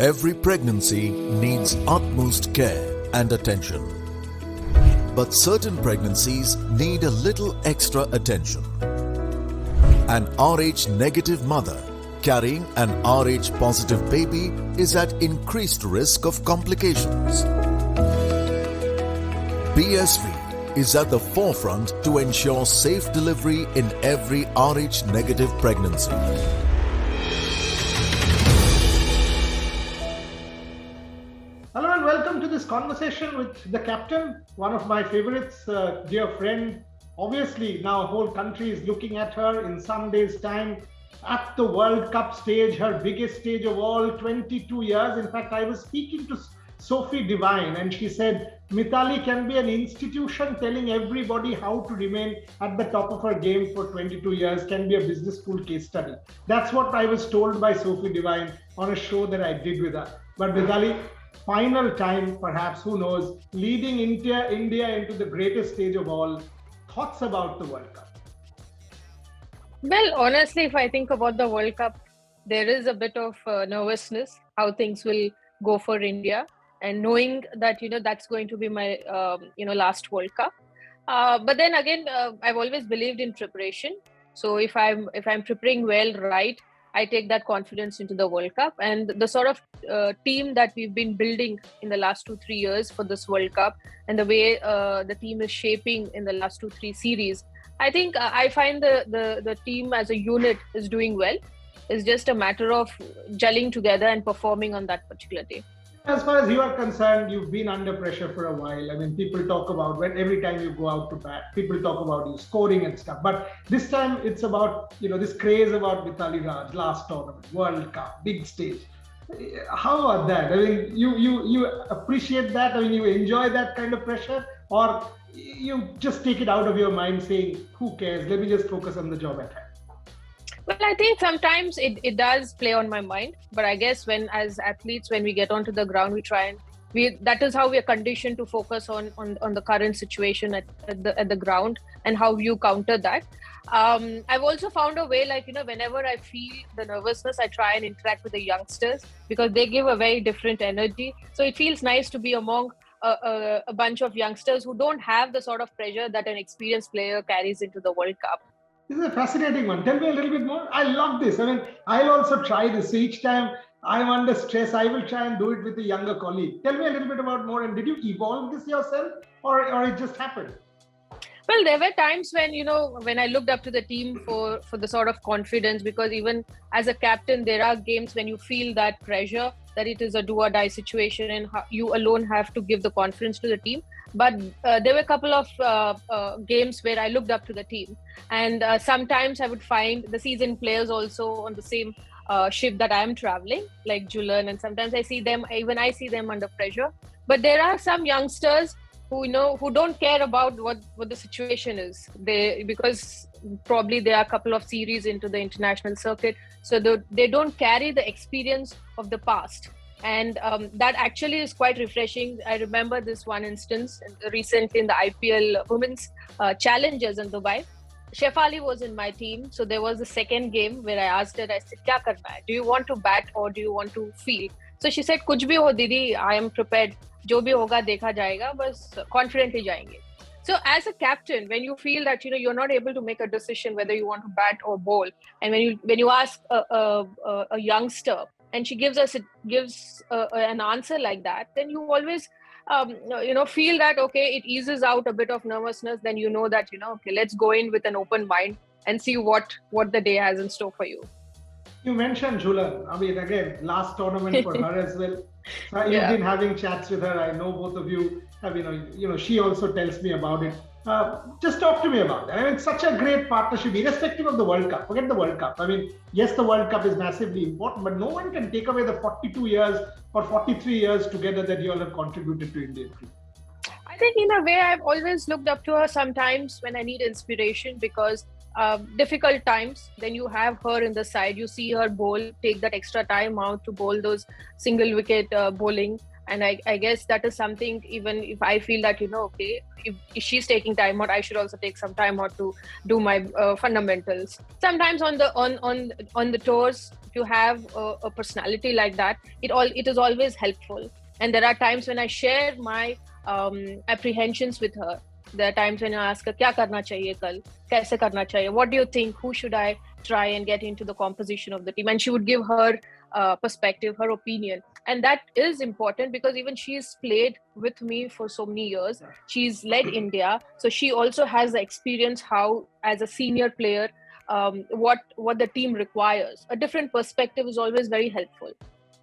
Every pregnancy needs utmost care and attention. But certain pregnancies need a little extra attention. An RH negative mother carrying an RH positive baby is at increased risk of complications. BSV is at the forefront to ensure safe delivery in every RH negative pregnancy. Hello and welcome to this conversation with the captain, one of my favorites, dear friend. Obviously, now a whole country is looking at her in some days' time at the World Cup stage, her biggest stage of all, 22 years. In fact, I was speaking to Sophie Devine and she said, Mithali can be an institution telling everybody how to remain at the top of her game for 22 years, can be a business school case study. That's what I was told by Sophie Devine on a show that I did with her. But Mithali, final time, perhaps, who knows, leading India into the greatest stage of all. Thoughts about the World Cup? Well, honestly, if I think about the World Cup, there is a bit of nervousness, how things will go for India, and knowing that, that's going to be my, last World Cup. But then again, I've always believed in preparation. So if I'm preparing well, right, I take that confidence into the World Cup, and the sort of team that we've been building in the last 2-3 years for this World Cup, and the way the team is shaping in the last 2-3 series, I think I find the team as a unit is doing well. It's just a matter of gelling together and performing on that particular day. As far as you are concerned, you've been under pressure for a while. I mean, people talk about when every time you go out to bat, people talk about you scoring and stuff. But this time it's about, this craze about Mithali Raj, last tournament, World Cup, big stage. How about that? I mean, you appreciate that? I mean, you enjoy that kind of pressure? Or you just take it out of your mind saying, who cares? Let me just focus on the job at hand. Well, I think sometimes it does play on my mind, but I guess as athletes, when we get onto the ground, that is how we are conditioned to focus on the current situation at the ground and how you counter that. I've also found a way, whenever I feel the nervousness, I try and interact with the youngsters because they give a very different energy. So it feels nice to be among a bunch of youngsters who don't have the sort of pressure that an experienced player carries into the World Cup. This is a fascinating one. Tell me a little bit more. I love this. I mean, I'll also try this. So each time I'm under stress, I will try and do it with a younger colleague. Tell me a little bit about more. And did you evolve this yourself or it just happened? Well, there were times when I looked up to the team for the sort of confidence, because even as a captain, there are games when you feel that pressure, that it is a do or die situation and you alone have to give the confidence to the team. But there were a couple of games where I looked up to the team. And sometimes I would find the seasoned players also on the same ship that I am traveling, like Jhulan. And sometimes I see them under pressure. But there are some youngsters who don't care about what the situation is. Because probably there are a couple of series into the international circuit. So they don't carry the experience of the past. And that actually is quite refreshing. I remember this one instance recently in the IPL Women's Challengers in Dubai. Shefali was in my team. So there was the second game where I asked her, I said, "Kya karna hai? Do you want to bat or do you want to field?" So she said, "Kuch bhi ho, Didi, I am prepared. Jo bhi hoga, dekha jayega, bas confidently jayenge." So as a captain, when you feel that you're not able to make a decision whether you want to bat or bowl, and when you ask a youngster, and she gives an answer like that, then you always feel that it eases out a bit of nervousness. Then that let's go in with an open mind and see what the day has in store for you. You mentioned Jhulan. I mean, again, last tournament for her as well. You've been having chats with her. I know both of you have. She also tells me about it. Just talk to me about that. I mean, it's such a great partnership, irrespective of the World Cup. Forget the World Cup. I mean, yes, the World Cup is massively important, but no one can take away the 42 years or 43 years together that you all have contributed to Indian cricket. I think in a way, I've always looked up to her sometimes when I need inspiration, because difficult times, then you have her in the side. You see her bowl, take that extra time out to bowl those single wicket bowling. And I guess that is something, even if I feel that, if she's taking time out, I should also take some time out to do my fundamentals. Sometimes on the tours, to have a personality like that, it is always helpful. And there are times when I share my apprehensions with her. There are times when I ask her, "Kya karna chahiye kal? Kaise karna chahiye? What do you think? Who should I try and get into the composition of the team?" And she would give her perspective, her opinion. And that is important because even she's played with me for so many years. She's led India. So she also has the experience how, as a senior player, what the team requires. A different perspective is always very helpful.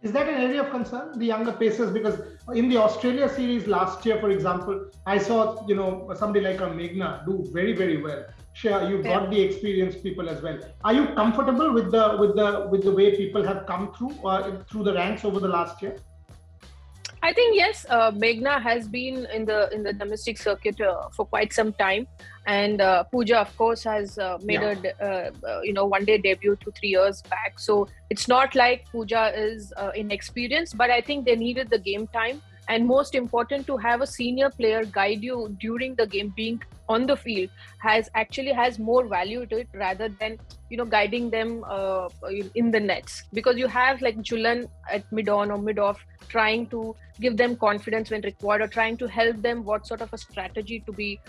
Is that an area of concern, the younger pacers? Because in the Australia series last year, for example, I saw somebody like a Meghna do very, very well. Shreya, you've got the experienced people as well. Are you comfortable with the way people have come through the ranks over the last year? I think yes, Meghna has been in the domestic circuit for quite some time, and Pooja, of course, has made a one-day debut 2-3 years back. So it's not like Pooja is inexperienced, but I think they needed the game time, and most important, to have a senior player guide you during the game. Being on the field has more value to it rather than guiding them in the nets, because you have like Jhulan at mid-on or mid-off trying to give them confidence when required, or trying to help them what sort of a strategy to be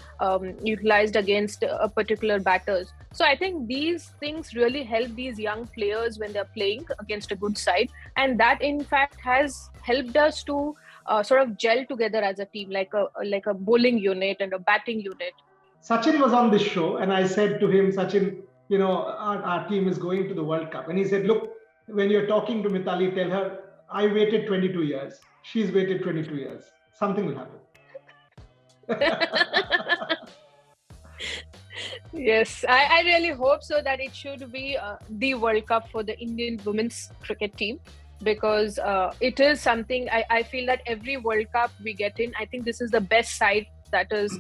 utilized against a particular batters. So I think these things really help these young players when they're playing against a good side, and that in fact has helped us to sort of gel together as a team, like a bowling unit and a batting unit. Sachin was on this show, and I said to him, Sachin, our team is going to the World Cup. And he said, look, when you're talking to Mithali, tell her, I waited 22 years. She's waited 22 years. Something will happen. Yes, I really hope so, that it should be the World Cup for the Indian women's cricket team, because it is something I feel that every World Cup we get in, I think this is the best side, that is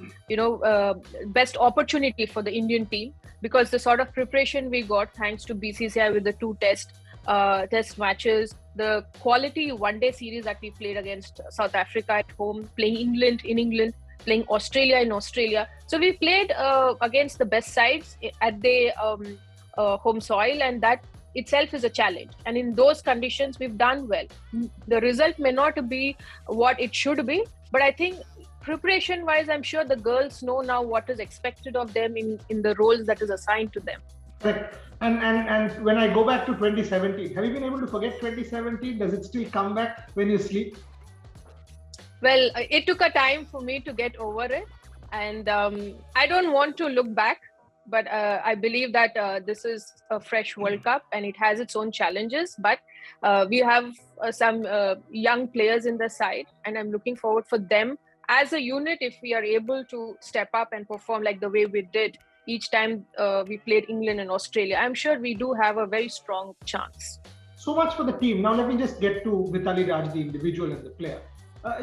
best opportunity for the Indian team, because the sort of preparation we got thanks to BCCI with the 2 test matches, the quality one-day series that we played against South Africa at home, playing England in England, playing Australia in Australia. So we played against the best sides at the home soil, and that itself is a challenge. And in those conditions, we've done well. The result may not be what it should be, but I think preparation-wise, I'm sure the girls know now what is expected of them in the roles that is assigned to them. Correct. And when I go back to 2017, have you been able to forget 2017? Does it still come back when you sleep? Well, it took a time for me to get over it, and I don't want to look back, but I believe that this is a fresh World Cup and it has its own challenges, but we have some young players in the side, and I'm looking forward for them as a unit, if we are able to step up and perform like the way we did each time we played England and Australia. I'm sure we do have a very strong chance. So much for the team. Now let me just get to Mithali Raj, the individual and the player.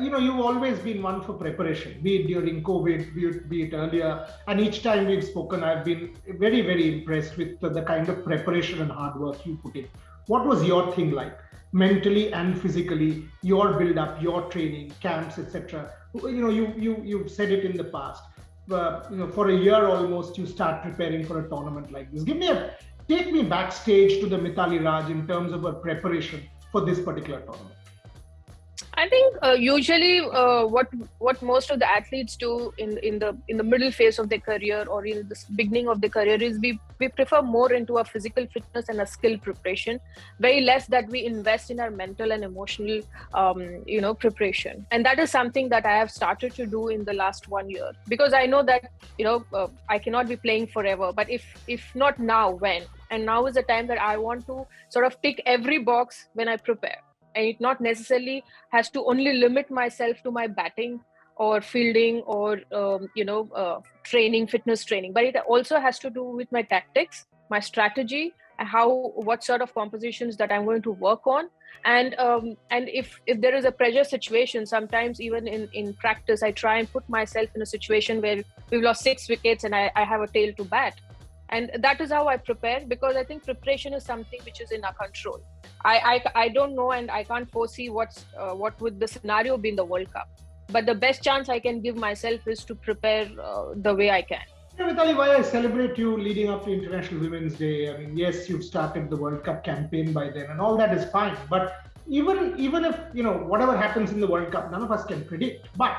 You've always been one for preparation, be it during COVID, be it earlier. And each time we've spoken, I've been very, very impressed with the kind of preparation and hard work you put in. What was your thing like, mentally and physically, your build-up, your training, camps, etc.? You've said it in the past. For a year almost, you start preparing for a tournament like this. Take me backstage to the Mithali Raj in terms of her preparation for this particular tournament. I think usually what most of the athletes do in the middle phase of their career or in the beginning of their career is we prefer more into a physical fitness and a skill preparation, very less that we invest in our mental and emotional preparation. And that is something that I have started to do in the last 1 year, because I know that I cannot be playing forever, but if not now, when? And now is the time that I want to sort of tick every box when I prepare. And it not necessarily has to only limit myself to my batting or fielding or training, fitness training, but it also has to do with my tactics, my strategy, and what sort of compositions that I'm going to work on. And if there is a pressure situation, sometimes even in practice, I try and put myself in a situation where we've lost 6 wickets and I have a tail to bat. And that is how I prepare, because I think preparation is something which is in our control. I don't know, and I can't foresee what would the scenario be in the World Cup. But the best chance I can give myself is to prepare the way I can. Mithali, why I celebrate you leading up to International Women's Day. I mean, yes, you've started the World Cup campaign by then, and all that is fine. But even if whatever happens in the World Cup, none of us can predict. But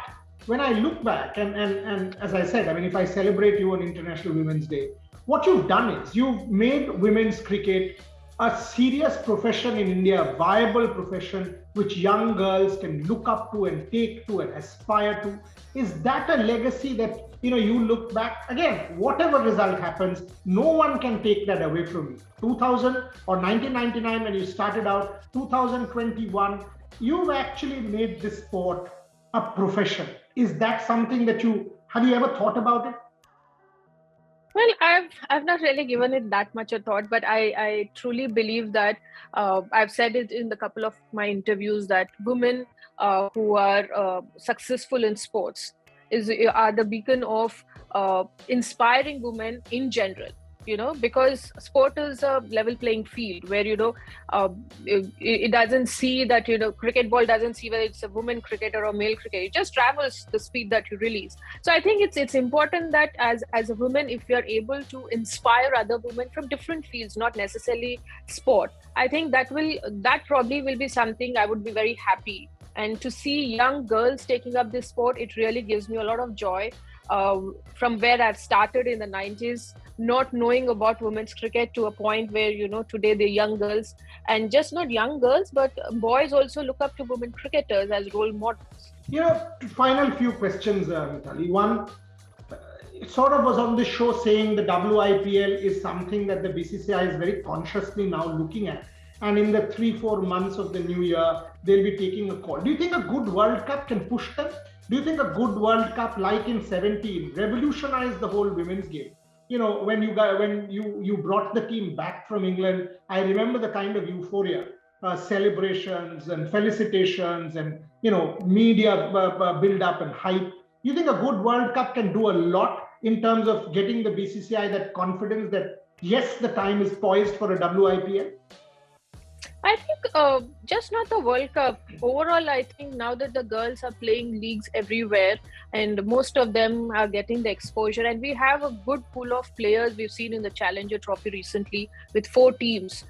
when I look back, and as I said, I mean, if I celebrate you on International Women's Day, what you've done is you've made women's cricket a serious profession in India, a viable profession which young girls can look up to and take to and aspire to. Is that a legacy that you look back again? Whatever result happens, no one can take that away from you. 2000 or 1999 when you started out, 2021, you've actually made this sport a profession. Is that something that have you ever thought about it? Well, I've not really given it that much a thought, but I truly believe that I've said it in a couple of my interviews that women who are successful in sports are the beacon of inspiring women in general. Because sport is a level playing field where it doesn't see that cricket ball doesn't see whether it's a woman cricketer or male cricketer. It just travels the speed that you release. So I think it's important that as a woman, if you are able to inspire other women from different fields, not necessarily sport, I think that probably will be something I would be very happy. And to see young girls taking up this sport, it really gives me a lot of joy. From where I've started in the 90s, not knowing about women's cricket, to a point where today the young girls, and just not young girls but boys also, look up to women cricketers as role models. Final few questions, Mithali. One, it sort of was on the show saying the WIPL is something that the BCCI is very consciously now looking at, and in the 3-4 months of the new year they'll be taking a call. Do you think a good World Cup can push them? Do you think a good World Cup like in 17 revolutionized the whole women's game? When you brought the team back from England, I remember the kind of euphoria, celebrations and felicitations and media build up and hype. You think a good World Cup can do a lot in terms of getting the BCCI that confidence that yes, the time is poised for a WIPL? I think just not the World Cup. Overall, I think now that the girls are playing leagues everywhere and most of them are getting the exposure, and we have a good pool of players we've seen in the Challenger Trophy recently with 4 teams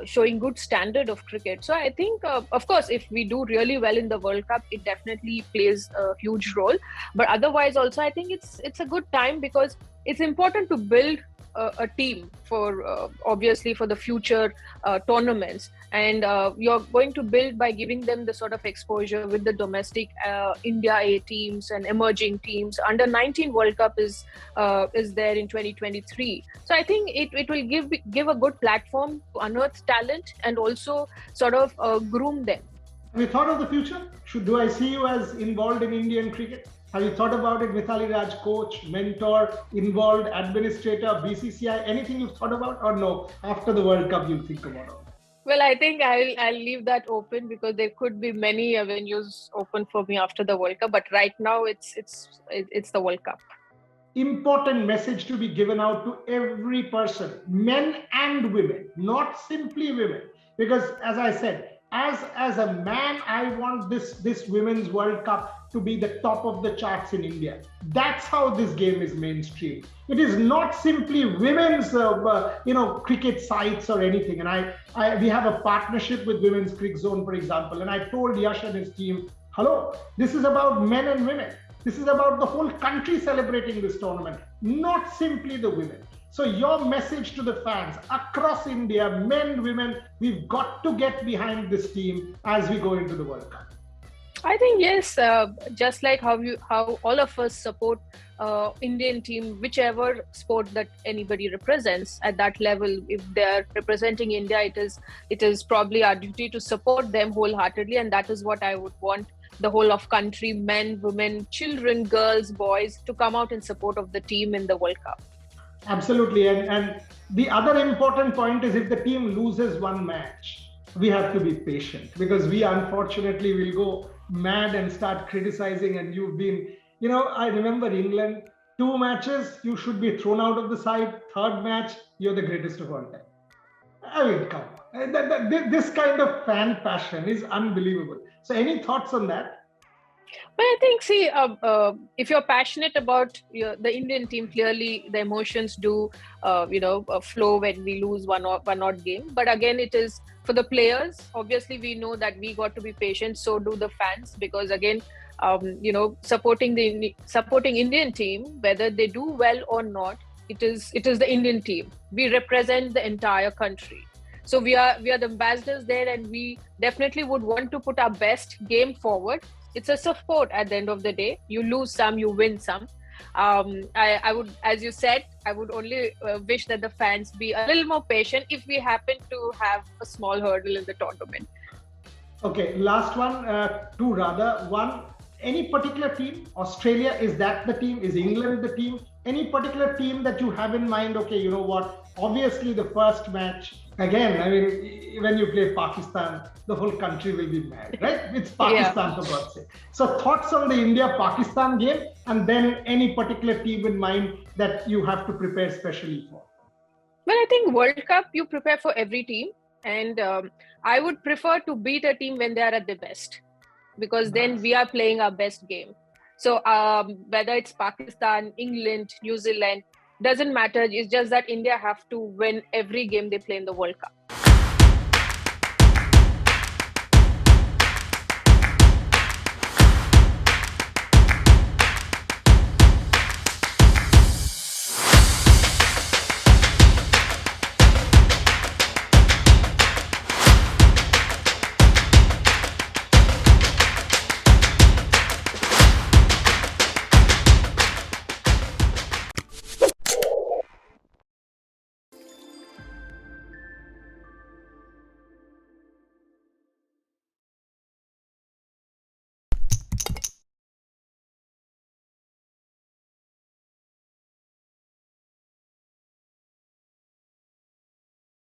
showing good standard of cricket. So I think, of course, if we do really well in the World Cup, it definitely plays a huge role. But otherwise also, I think it's a good time because it's important to build a team for obviously for the future tournaments, and you're going to build by giving them the sort of exposure with the domestic India A teams and emerging teams. Under 19 World Cup is there in 2023, so I think it will give a good platform to unearth talent and also sort of groom them. Have you thought of the future? Do I see you as involved in Indian cricket? Have you thought about it? Mithali Raj, coach, mentor, involved, administrator, BCCI, anything you've thought about, or no? After the World Cup, you'll think about it? Well, I think I'll leave that open because there could be many avenues open for me after the World Cup. But right now, it's the World Cup. Important message to be given out to every person, men and women, not simply women. Because as I said, as a man, I want this Women's World Cup to be the top of the charts in India. That's how this game is mainstream. It is not simply women's cricket sites or anything. And we have a partnership with Women's Cricket Zone, for example. And I told Yash and his team, hello, this is about men and women. This is about the whole country celebrating this tournament, not simply the women. So your message to the fans across India, men, women, we've got to get behind this team as we go into the World Cup. I think yes, just like how all of us support Indian team, whichever sport that anybody represents at that level. If they're representing India, it is probably our duty to support them wholeheartedly, and that is what I would want the whole of country, men, women, children, girls, boys, to come out in support of the team in the World Cup. Absolutely. And the other important point is if the team loses one match, we have to be patient because we unfortunately will go mad and start criticizing. And you've been, I remember England, 2 matches, you should be thrown out of the side. 3rd match, you're the greatest of all time. I mean, come on. This kind of fan passion is unbelievable. So any thoughts on that? But I think, see, if you're passionate about the Indian team, clearly the emotions do, flow when we lose one odd game. But again, it is for the players. Obviously, we know that we got to be patient. So do the fans, because again, supporting Indian team, whether they do well or not, it is the Indian team. We represent the entire country. So we are the ambassadors there, and we definitely would want to put our best game forward. It's a sport at the end of the day. You lose some, you win some. I would, as you said, I would only wish that the fans be a little more patient if we happen to have a small hurdle in the tournament. Okay, last one, two rather. One, any particular team? Australia, is that the team? Is England the team? Any particular team that you have in mind? Okay, you know what? Obviously, the first match, again, I mean, when you play Pakistan, the whole country will be mad, right? It's Pakistan, for God's sake. So, thoughts on the India-Pakistan game, and then any particular team in mind that you have to prepare specially for? Well, I think World Cup, you prepare for every team. And I would prefer to beat a team when they are at their best, because then we are playing our best game. So whether it's Pakistan, England, New Zealand, doesn't matter. It's just that India have to win every game they play in the World Cup.